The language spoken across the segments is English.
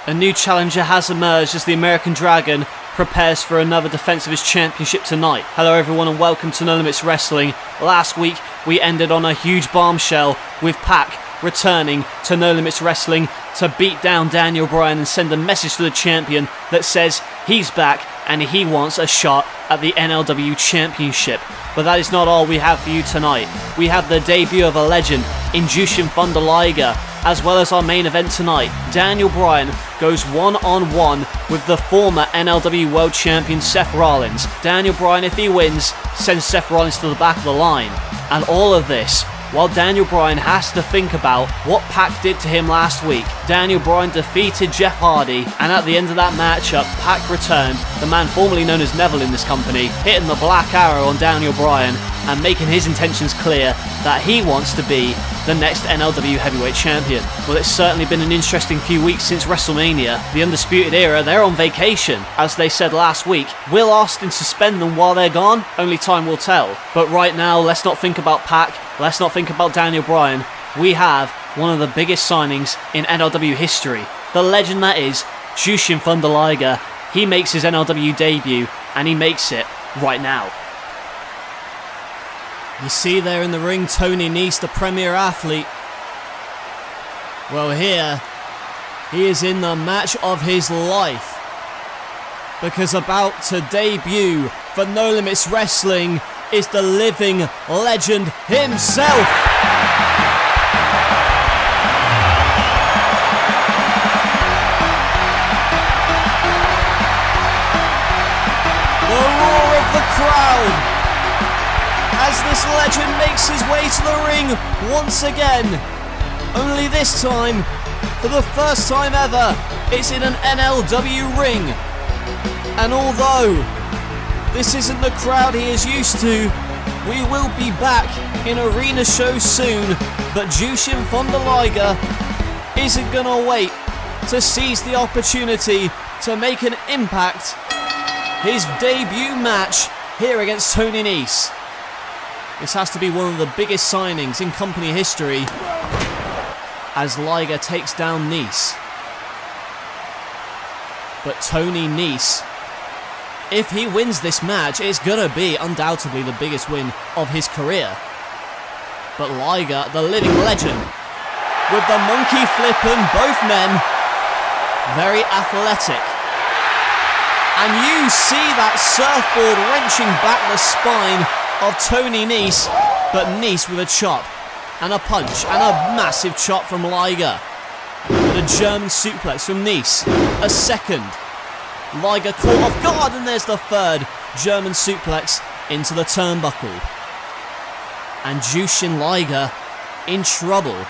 A new challenger has emerged as the American Dragon prepares for another defense of his championship tonight. Hello everyone and welcome to No Limits Wrestling. Last week we ended on a huge bombshell with Pac returning to No Limits Wrestling to beat down Daniel Bryan and send a message to the champion that says he's back and he wants a shot at the NLW Championship. But that is not all we have for you tonight. We have the debut of a legend in Jushin Thunder Liger, as well as our main event tonight. Daniel Bryan goes one-on-one with the former NLW World Champion Seth Rollins. Daniel Bryan, if he wins, sends Seth Rollins to the back of the line. And all of this while Daniel Bryan has to think about what Pac did to him last week. Daniel Bryan defeated Jeff Hardy, and at the end of that matchup, Pac returned, the man formerly known as Neville in this company, hitting the black arrow on Daniel Bryan and making his intentions clear that he wants to be the next NLW Heavyweight Champion. Well, it's certainly been an interesting few weeks since WrestleMania. The Undisputed Era, they're on vacation. As they said last week, will Austin suspend them while they're gone? Only time will tell. But right now, let's not think about Pac. Let's not think about Daniel Bryan. We have one of the biggest signings in NLW history. The legend that is Jushin Thunder Liger. He makes his NLW debut, and he makes it right now. You see there in the ring Tony Nese, the premier athlete. Well, here he is in the match of his life, because about to debut for No Limits Wrestling is the living legend himself. The roar of the crowd as this legend makes his way to the ring once again. Only this time, for the first time ever, it's in an NLW ring. And although this isn't the crowd he is used to, we will be back in arena shows soon. But Jushin Thunder Liger isn't gonna wait to seize the opportunity to make an impact. His debut match here against Tony Nese. This has to be one of the biggest signings in company history as Liger takes down Nese. But Tony Nese, if he wins this match, it's gonna be undoubtedly the biggest win of his career. But Liger, the living legend, with the monkey flipping both men, very athletic. And you see that surfboard wrenching back the spine of Tony Nese, but Nese with a chop and a punch and a massive chop from Liger. The German suplex from Nese, a second. Liger caught off guard, and there's the third German suplex into the turnbuckle. And Jushin Liger in trouble.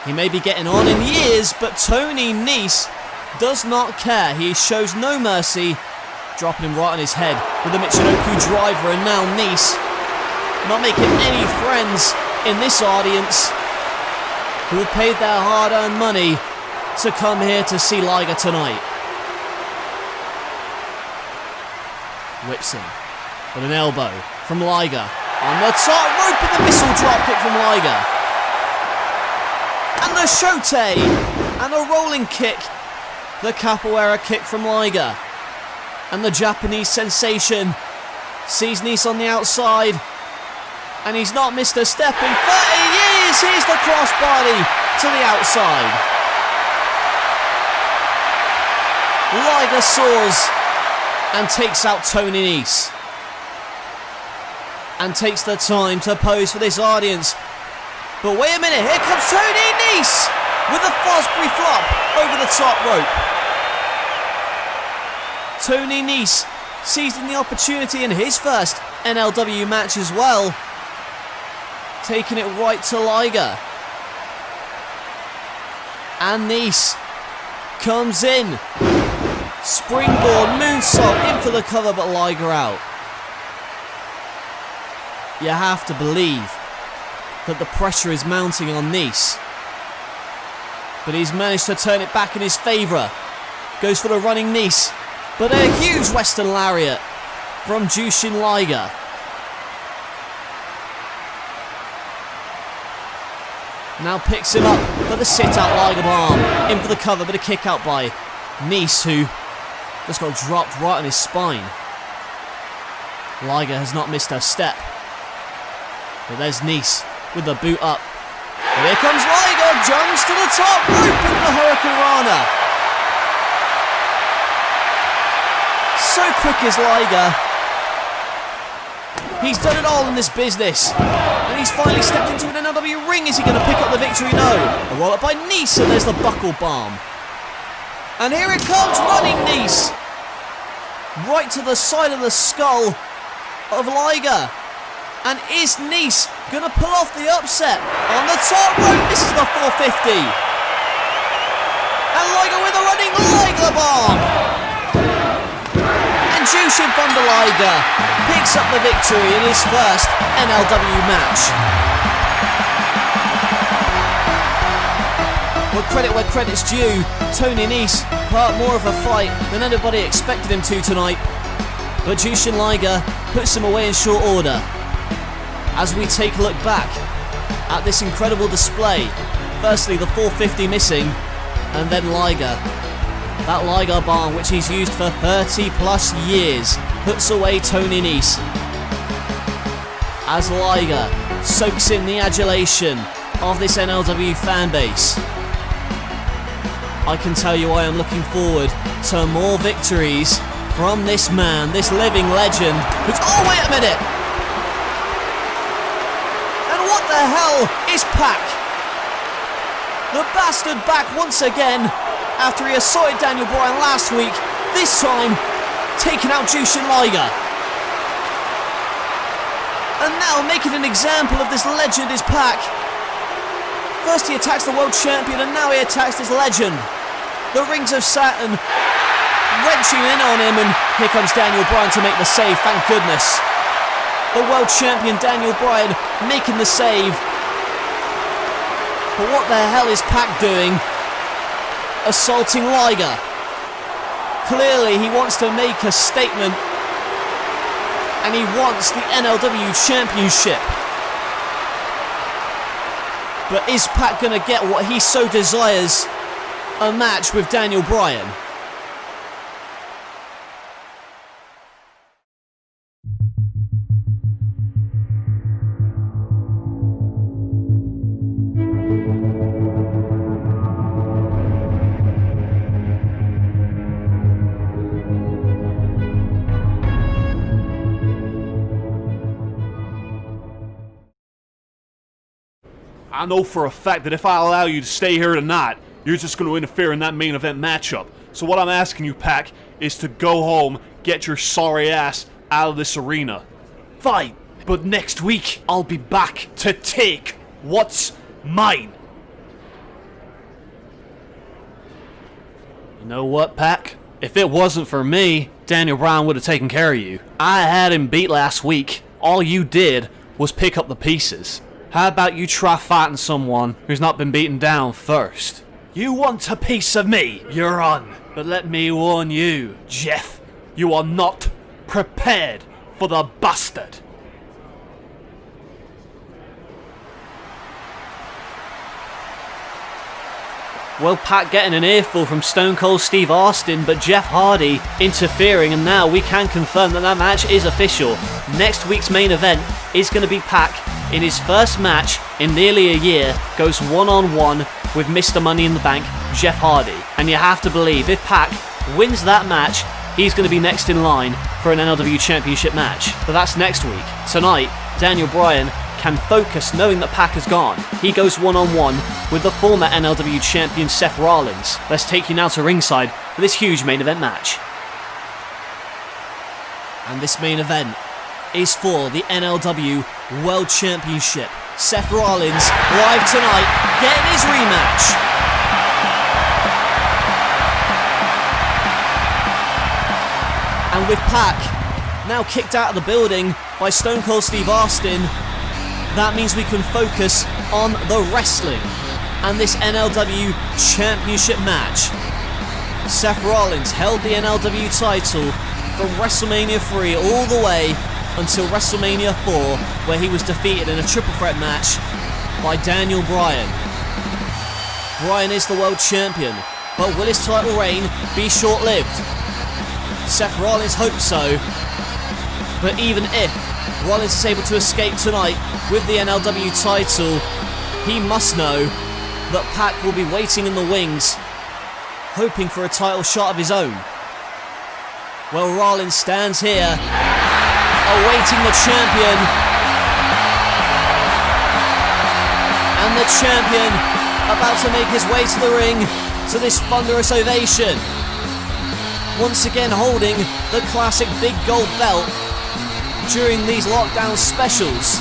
He may be getting on in years, but Tony Nese does not care. He shows no mercy, dropping him right on his head with the Michinoku driver. And now Nese not making any friends in this audience who have paid their hard-earned money to come here to see Liger tonight. Whips him with an elbow from Liger on the top rope, and the missile dropkick from Liger. And the shote and a rolling kick. The capoeira kick from Liger. And the Japanese sensation sees Nese on the outside, and he's not missed a step in 30 years. Here's the crossbody to the outside. Liger soars and takes out Tony Nese, and takes the time to pose for this audience. But wait a minute, here comes Tony Nese with a Fosbury flop over the top rope. Tony Nese seizing the opportunity in his first NLW match as well, taking it right to Liger. And Nese comes in, springboard moonsault in for the cover, but Liger out. You have to believe that the pressure is mounting on Nese, but he's managed to turn it back in his favour. Goes for the running Nese, but a huge Western Lariat from Jushin Liger. Now picks him up for the sit-out Liger bomb. In for the cover, but a kick out by Nice, who just got dropped right on his spine. Liger has not missed a step. But there's Nice with the boot up. And here comes Liger, jumps to the top, rope in the Hurricane Rana. So quick is Liger. He's done it all in this business. And he's finally stepped into an NLW ring. Is he going to pick up the victory? No. A roll up by Nice, and there's the buckle bomb. And here it comes, running Nice. Right to the side of the skull of Liger. And is Nice going to pull off the upset on the top rope? This is the 450. And Liger with a running Liger bomb. And Jushin Thunder Liger picks up the victory in his first NLW match. Well, credit where credit's due. Tony Nese put up more of a fight than anybody expected him to tonight. But Jushin Liger puts him away in short order. As we take a look back at this incredible display, firstly the 450 missing, and then Liger. That Liger bomb, which he's used for 30 plus years, puts away Tony Nese. As Liger soaks in the adulation of this NLW fan base. I can tell you I am looking forward to more victories from this man, this living legend. Oh, wait a minute! What the hell is Pac? The bastard back once again after he assaulted Daniel Bryan last week, this time taking out Jushin Liger. And now making an example of this legend is Pac. First he attacks the world champion and now he attacks this legend. The rings of Saturn wrenching in on him, and here comes Daniel Bryan to make the save, thank goodness. The world champion Daniel Bryan making the save. But what the hell is Pac doing? Assaulting Liger. Clearly he wants to make a statement. And he wants the NLW Championship. But is Pac going to get what he so desires? A match with Daniel Bryan. I know for a fact that if I allow you to stay here tonight, you're just going to interfere in that main event matchup. So what I'm asking you, Pac, is to go home, get your sorry ass out of this arena. Fine, but next week I'll be back to take what's mine. You know what, Pac? If it wasn't for me, Daniel Bryan would have taken care of you. I had him beat last week. All you did was pick up the pieces. How about you try fighting someone who's not been beaten down first? You want a piece of me? You're on. But let me warn you, Jeff, you are not prepared for the bastard. Well, Pac getting an earful from Stone Cold Steve Austin, but Jeff Hardy interfering, and now we can confirm that that match is official. Next week's main event is going to be Pac in his first match in nearly a year, goes one-on-one with Mr. Money in the Bank, Jeff Hardy. And you have to believe if Pac wins that match, he's going to be next in line for an NLW Championship match. But that's next week. Tonight, Daniel Bryan can focus knowing that Pac has gone. He goes one-on-one with the former NLW champion Seth Rollins. Let's take you now to ringside for this huge main event match. And this main event is for the NLW World Championship. Seth Rollins live tonight, getting his rematch. And with Pac now kicked out of the building by Stone Cold Steve Austin, that means we can focus on the wrestling and this NLW Championship match. Seth Rollins held the NLW title from WrestleMania 3 all the way until WrestleMania 4, where he was defeated in a triple threat match by Daniel Bryan. Bryan is the world champion, but will his title reign be short-lived? Seth Rollins hopes so, but even if Rollins is able to escape tonight with the NLW title, he must know that Pac will be waiting in the wings, hoping for a title shot of his own. Well, Rollins stands here, awaiting the champion, and the champion about to make his way to the ring to this thunderous ovation. Once again holding the classic big gold belt during these lockdown specials.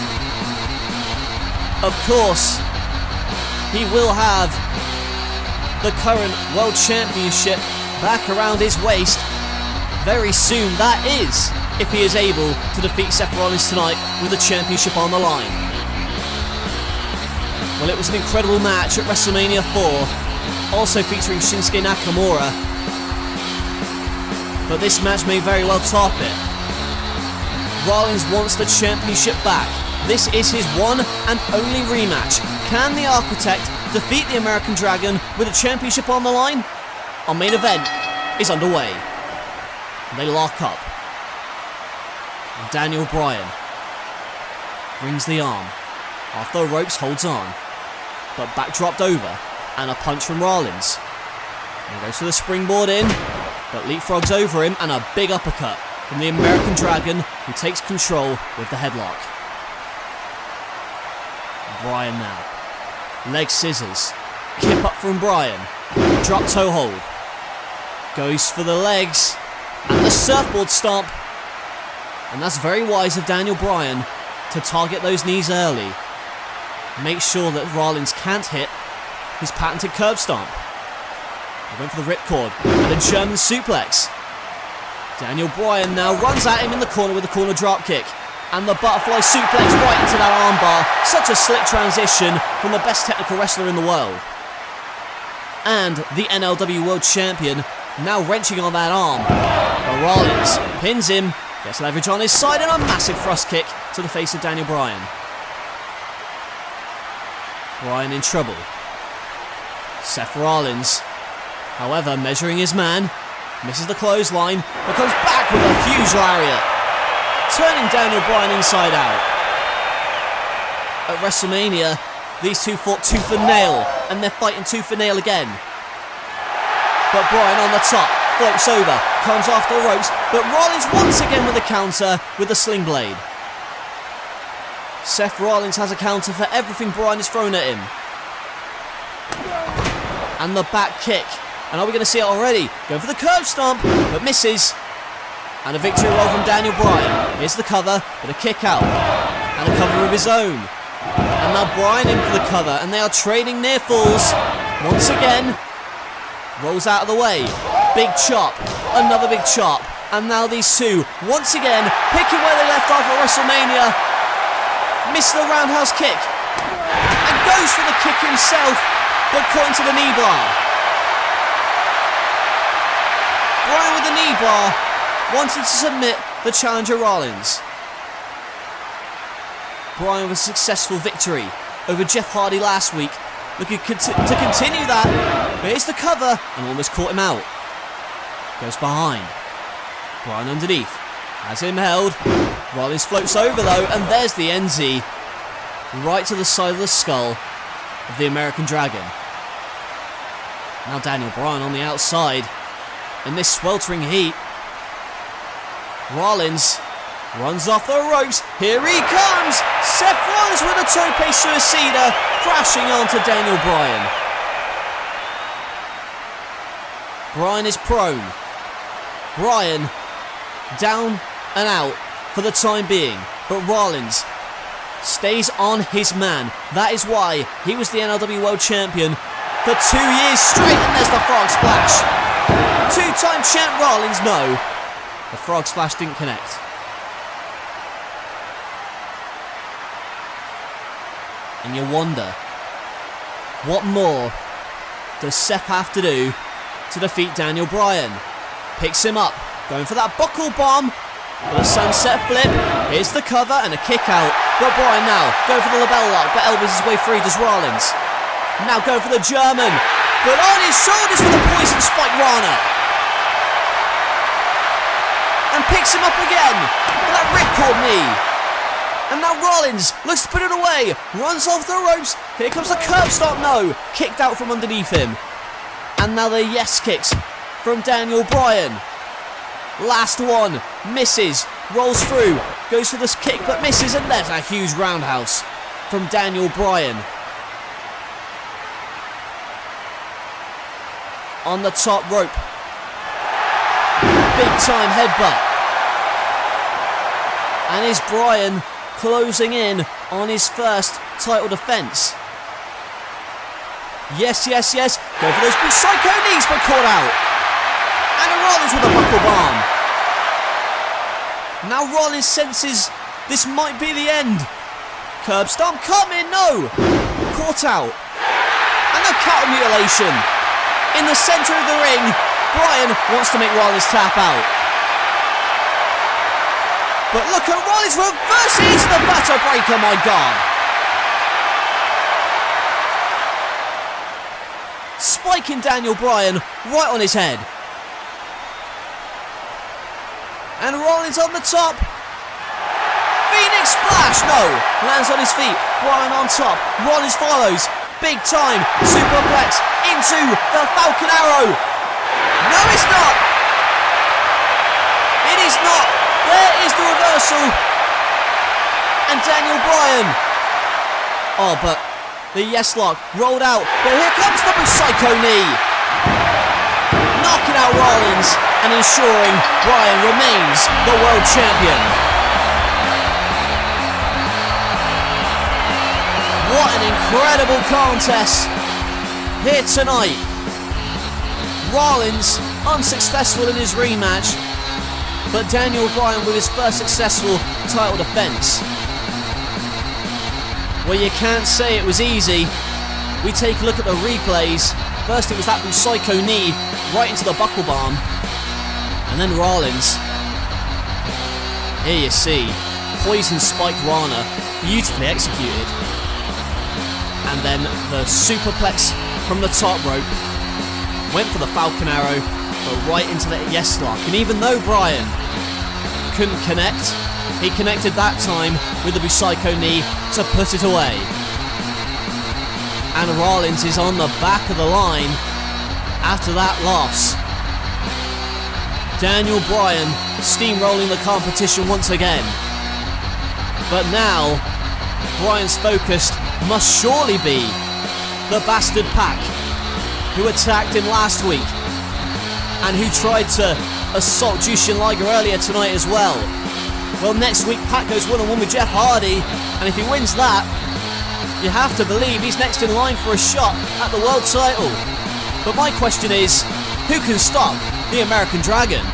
Of course, he will have the current world championship back around his waist very soon. That is, if he is able to defeat Seth Rollins tonight with the championship on the line. Well, it was an incredible match at WrestleMania 4, also featuring Shinsuke Nakamura. But this match may very well top it. Rollins wants the championship back. This is his one and only rematch. Can the Architect defeat the American Dragon with a championship on the line? Our main event is underway. They lock up. And Daniel Bryan rings the arm. Off the ropes, holds on. But back dropped over, and a punch from Rollins. And he goes for the springboard in, but leapfrogs over him, and a big uppercut from the American Dragon, who takes control with the headlock. Bryan now. Leg scissors. Kip up from Bryan. Drop toe hold. Goes for the legs, and the surfboard stomp. And that's very wise of Daniel Bryan to target those knees early. Make sure that Rollins can't hit his patented curb stomp. He went for the ripcord and a German suplex. Daniel Bryan now runs at him in the corner with a corner drop kick. And the butterfly suplex right into that armbar. Such a slick transition from the best technical wrestler in the world. And the NLW World Champion now wrenching on that arm. But Rollins pins him, gets leverage on his side, and a massive thrust kick to the face of Daniel Bryan. Bryan in trouble. Seth Rollins, however, measuring his man, misses the clothesline, but comes back with a huge lariat, turning Daniel Bryan inside out. At WrestleMania, these two fought tooth and nail, and they're fighting tooth and nail again. But Bryan on the top, floats over, comes off the ropes, but Rollins once again with a counter with the sling blade. Seth Rollins has a counter for everything Bryan has thrown at him. And the back kick. And are we going to see it already? Going for the curb stomp, but misses. And a victory roll from Daniel Bryan. Here's the cover, with a kick out. And a cover of his own. And now Bryan in for the cover, and they are trading near falls. Once again, rolls out of the way. Big chop, another big chop. And now these two, once again, picking where they left off at WrestleMania. Missed the roundhouse kick. And goes for the kick himself, but caught into the knee bar. Bryan with the knee bar, wanting to submit the challenger Rollins. Bryan with a successful victory over Jeff Hardy last week, looking to continue that. But here's the cover, and almost caught him out. Goes behind. Bryan underneath, has him held. Rollins floats over though, and there's the NZ, right to the side of the skull of the American Dragon. Now Daniel Bryan on the outside, in this sweltering heat. Rollins runs off the ropes. Here he comes! Seth Rollins with a tope suicida, crashing onto Daniel Bryan. Bryan is prone. Bryan down and out for the time being, but Rollins stays on his man. That is why he was the NLW World Champion for 2 years straight, and there's the frog splash. Two-time champ Rollins, no. The frog splash didn't connect. And you wonder, what more does Seth have to do to defeat Daniel Bryan? Picks him up, going for that buckle bomb. With a sunset flip, here's the cover and a kick out. But Bryan now going for the label lock, but elbows his way free, does Rollins. Now go for the German. But on his shoulders for the poison spike Rana. And picks him up again with that ripcord knee. And now Rollins looks to put it away. Runs off the ropes. Here comes the curb stomp. No. Kicked out from underneath him. And now the yes kicks from Daniel Bryan. Last one. Misses. Rolls through. Goes for this kick but misses. And there's a huge roundhouse from Daniel Bryan. On the top rope. Big time headbutt. And is Bryan closing in on his first title defense? Yes, yes, yes. Go for those big psycho knees but caught out. And a Rollins with a buckle bomb. Now Rollins senses this might be the end. Curb stomp coming, no. Caught out. And the cattle mutilation. In the centre of the ring, Bryan wants to make Rollins tap out. But look at Rollins reversing into the batter breaker, my God. Spiking Daniel Bryan right on his head. And Rollins on the top. Phoenix splash, no. Lands on his feet, Bryan on top. Rollins follows. Big time superplex into the Falcon Arrow. No, it's not. It is not. There is the reversal. And Daniel Bryan. Oh, but the yes lock rolled out. But here comes the psycho knee. Knocking out Rollins and ensuring Bryan remains the world champion. What an incredible contest here tonight. Rollins unsuccessful in his rematch, but Daniel Bryan with his first successful title defense. Well, you can't say it was easy. We take a look at the replays. First it was that psycho knee right into the buckle bomb, and then Rollins. Here you see poison spike Rana, beautifully executed. And then the superplex from the top rope. Went for the Falcon Arrow, but right into the yes lock. And even though Bryan couldn't connect, he connected that time with the psycho knee to put it away. And Rollins is on the back of the line after that loss. Daniel Bryan steamrolling the competition once again. But now, Bryan's focused must surely be the Bastard Pac, who attacked him last week and who tried to assault Jushin Liger earlier tonight as well. Well, next week Pac goes 1-on-1 with Jeff Hardy, and if he wins that, you have to believe he's next in line for a shot at the world title. But my question is, who can stop the American Dragon?